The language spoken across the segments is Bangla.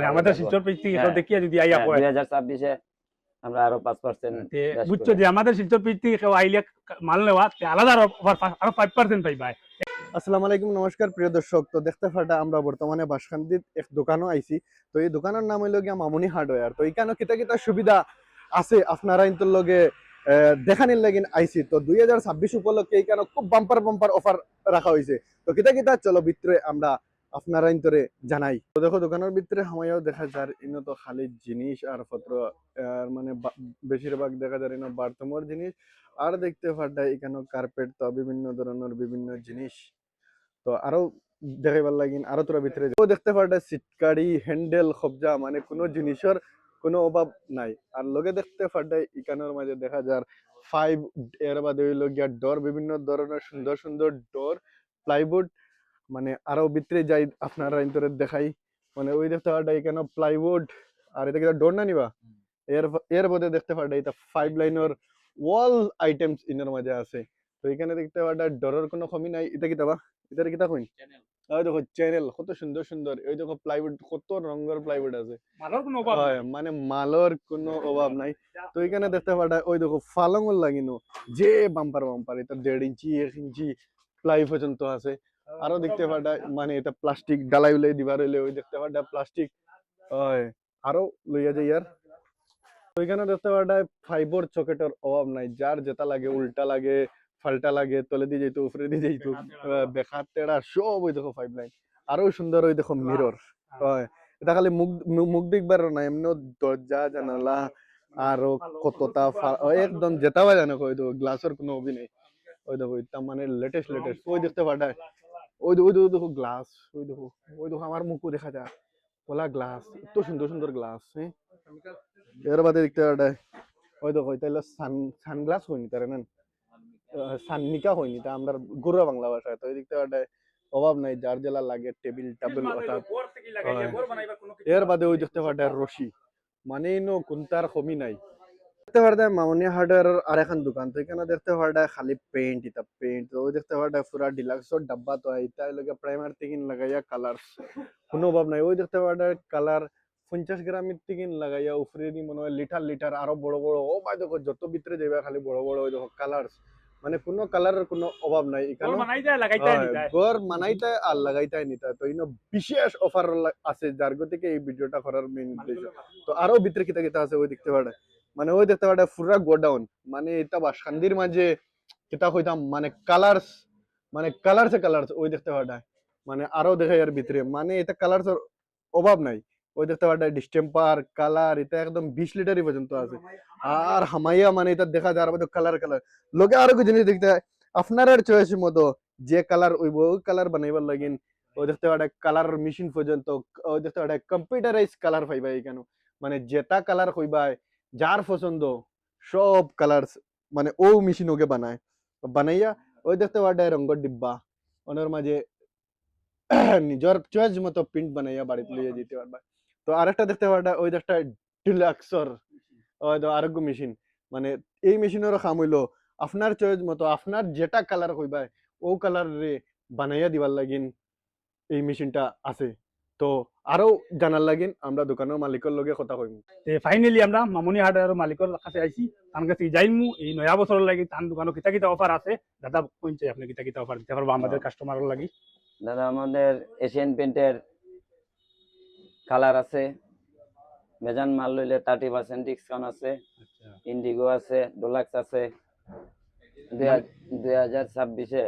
আমাদের শিলচর পেজ থেকে কেউ দেখিয়া যদি আইয়া কয় 2026-এ আমরা আরো 5% বুঝছো যে আমাদের শিলচর পেজ থেকে কেউ আইলে মাল নেওয়া আলাদা আরো 5% পাইবা। আসসালামু আলাইকুম, নমস্কার প্রিয় দর্শক। তো দেখতে পাটা আমরা বর্তমানে বাসখান্দিত এক দোকানও আইছি। তো এই দোকানের নাম হইল গিয়া মামুনি হার্ডওয়্যার। তো এখানে কিতা কিতা সুবিধা আছে আপনারা ইন্তর লগে দেখানির লাগিন আইছি। তো 2026 উপলক্ষে এখানে খুব বাম্পার বাম্পার অফার রাখা হয়েছে। তো কিতা কিতা চলো ভিতরে আমরা আপনারা ইন্তরে জানাই। তো দেখো দোকানের ভিতরে হামাইয়াও দেখা যায় ইনো তো খালি জিনিস আর পত্র, মানে বেশিরভাগ দেখা যায় ইনো বার্তমর জিনিস। আর দেখতে পাটা এখানে কার্পেট, তো বিভিন্ন ধরনের বিভিন্ন জিনিস। তো আরো দেখাইবার লাগিন আরো তোরা ভিতরে দেখতে পারটা সিটকারি হ্যান্ডেল খবজা, মানে কোনো জিনিসের কোনো অভাব নাই। আর লগে দেখতে পারটা ইকানোর মাঝে দেখা যায় 5 এর বাদে হইল গিয়া ডোর, বিভিন্ন ধরনের সুন্দর সুন্দর ডোর, প্লাইউড। মানে আরো ভিতরে যাই আপনারা ইন্তরে দেখাই, মানে ওই দেখতে পারটা এখানে প্লাইউড। আর এটা ডোর না নিবা এর এর বাদে দেখতে পারটা এটা 5 লাইনের ওয়াল আইটেমস ইনের মাঝে আছে। তো এখানে দেখতে পারটা ডোরের কোনো কমি নাই। এটা কি দেবা, এটার কিতা কইন? ওই দেখো চ্যানেল কত সুন্দর সুন্দর, ওই দেখো প্লাইউড, কত রঙের প্লাইউড আছে। মালের কোনো অভাব নাই, মানে মালের কোনো অভাব নাই। তো এখানে দেখতে পাটা ওই দেখো ফালঙর লাগিনো যে বাম্পার বাম্পার, এটা 1.5 ইঞ্চি 1 ইঞ্চি প্লাই পর্যন্ত আছে। আরো দেখতে পাটা মানে এটা প্লাস্টিক ডালাই উলাই দিবার হইলে ওই দেখতে পাটা প্লাস্টিক হয়। আরো লইয়া যাই আর ওইখানে দেখতে পাটা ফাইবার চকেটের অভাব নাই, যার যেটা লাগে, উল্টা লাগে, ফাল্টা লাগে, তলে দিয়ে যাইতো, উপরে দিয়ে যাইতো, বেকার টেড়া সব ওই দেখো 5 লাইন। আরো সুন্দর ওই দেখো মিরর। হয় এটা খালি মুখ মুখ দেখবার না, এমনি দরজা জানালা আরো কতটা একদম যেটা জানো ওই দেখো গ্লাসের কোনো অভি নেই। ওই দেখো এটা মানে লেটেস্ট লেটেস্ট ওই দেখতে পাঠায়। ওই দেখো গ্লাস, ওই দেখো আমার মুখও দেখা যায়, খোলা গ্লাস, এত সুন্দর সুন্দর গ্লাস। হ্যাঁ এর বাদে দেখতে পাঠায় ওই দেখো এটা হলো সানগ্লাস হয়নি তার না, সানমিকা হয়নি তা আমরা গুরু বাংলা ভাষায়। তো এই দেখতে পাঠায় অভাব নাই, যার জেলা লাগে টেবিল টেবিল অর্থাৎ। এর বাদে ওই দেখতে পাঠায় রশি, মানে ইনো কোনটার কমি নাই। দেখতে পারতাম মামনি হার্ডওয়্যার আর এখন দোকান। তো এখানে দেখতে পারতাম খালি পেইন্ট, এটা পেইন্ট। তো ওই দেখতে পারতাম পুরা ডিলাক্সর ডাব্বা, তো এটা লগে প্রাইমার থেকে লাগাইয়া কালার কোনো অভাব নাই। ওই দেখতে পারতাম কালার 50 গ্রামের থেকে লাগাইয়া উপরে দি মনে হয় লিটার লিটার আরো বড় বড়। ও ভাই দেখো যত ভিতরে যাবে খালি বড় বড় ওই দেখো কালার, মানে কোনো কালারের কোনো অভাব নাই এখানে। ঘর মানাইতে আর লাগাইতে নিতে। তো ইনো বিশেষ অফার আছে, যার থেকে এই ভিডিওটা করার মেইন উদ্দেশ্য। তো আরো ভিতরে কিতা কিতা আছে ওই দেখতে পারতাম, মানে ওই দেখতে পারতাম পুরা গোডাউন, মানে এটা বাসখান্দির মাঝে কিতা কইতাম মানে কালার্স, মানে কালার্সে কালার্স ওই দেখতে পারতাম। মানে আরো দেখাই আর ভিতরে, মানে এটা কালার্সের অভাব নাই। ওই দেখতে পারতাম ডিস্টেম্পার কালার, এটা একদম 20 লিটারই পর্যন্ত আছে। আর হামাইয়া মানে এটা দেখা যায় আর কালার কালার লোকে আরো কিছু জিনিস দেখতে আপনার চয়েস মতো যে কালার ওই কালার বানাইবার লাগিন। ওই দেখতে পারতাম কালার মেশিন পর্যন্ত, ওই দেখতে পারতাম কম্পিউটারাইজ কালার পাইবা এখানে, মানে যেটা কালার হইবা যার পছন্দ সব কালার, মানে ও মেশিন ওকে বানায় বানাইয়া। ওই দেখতে পারতাম রঙের ডিব্বা, ওনার মাঝে নিজের চয়েস মতো প্রিন্ট বানাইয়া বাড়িতে লিয়ে যেতে পারবা। তো আরেকটা দেখতে পারতাম ওই দেখটা ডিলাক্সর ওই তো আরোগ্য মেশিন, মানে এই মেশিনেরও কাম হইলো আপনার চয়েস মতো আপনার যেটা কালার হইবা ও কালার রে বানাইয়া দিবার লাগিন এই মেশিনটা আছে। তো আরো জানার লাগিন আমরা দোকানের মালিকের লগে কথা কইমু। ফাইনালি আমরা মামুনি হার্ডওয়্যার মালিকের কাছে আইছি, তার কাছে যাইমু এই নয়া বছর লাগি তার দোকানে কিতা কিতা অফার আছে। দাদা কইছে আপনি কিতা কিতা অফার দিতে পারবো আমাদের কাস্টমারের লাগি? দাদা আমাদের এশিয়ান পেইন্টের কালার আছে, মেজান মাল লইলে 30% ডিসকাউন্ট আছে, ইন্ডিগো আছে, ডোলাক্স আছে। 2026-এ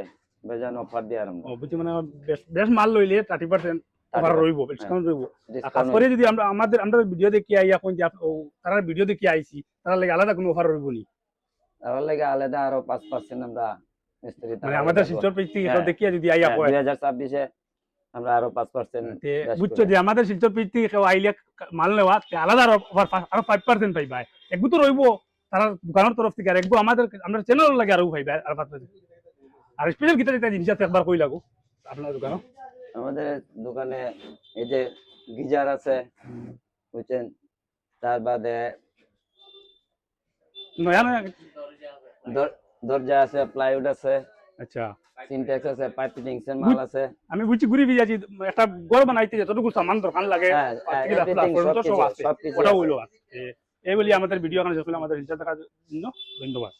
বেজান অফার দিয়ে আরম্ভ। বুঝছি, মানে বেশ মাল লইলে 30% অফার রইব, ডিসকাউন্ট রইব। খাস করে যদি আমরা আমরা ভিডিও দেখি আইয়া কোন যে তারা ভিডিও দেখি আইছি, তারা লাগে আলাদা কোনো অফার রইব নি? তার লাগে আলাদা আরো 5% আমরা মিস্ত্রি, মানে আমাদের শিলচর পেজ থেকে কেউ দেখিয়া যদি আইয়া কয় 2026-এ আমরা আরো 5% বুঝছো যে আমাদের শিলচর পেজ থেকে কেউ আইলে মাল নেওয়া আলাদা অফার আরো 5% পাইবা। একটু তো রইব তারা দোকানের তরফ থেকে, আর একটু আমাদের আমরা চ্যানেল লাগে আরো পাইবা আর 5%। আর স্পেশাল কিতা কিতা জিনিস আছে একবার কই লাগো আপনার দোকানে? আমাদের দোকানে এই যে গিজার আছে বুঝছেন, তার বাদে নয়া নয়া দরজা আছে, প্লাইউড আছে। আচ্ছা, সিনট্যাক্স আছে, পাইপ ফিটিংস এর মাল আছে। আমি বুঝছি ঘুরি বিয়াছি একটা ঘর বানাইতে যতটুকু সামান দরকার লাগে হ্যাঁ, everything, সব আছে সবকিছু ওটা আছে। হইলো আছে এই বলি আমাদের ভিডিও এখানে শেষ করলাম। আমাদের রিচার্জ দেখার জন্য ধন্যবাদ।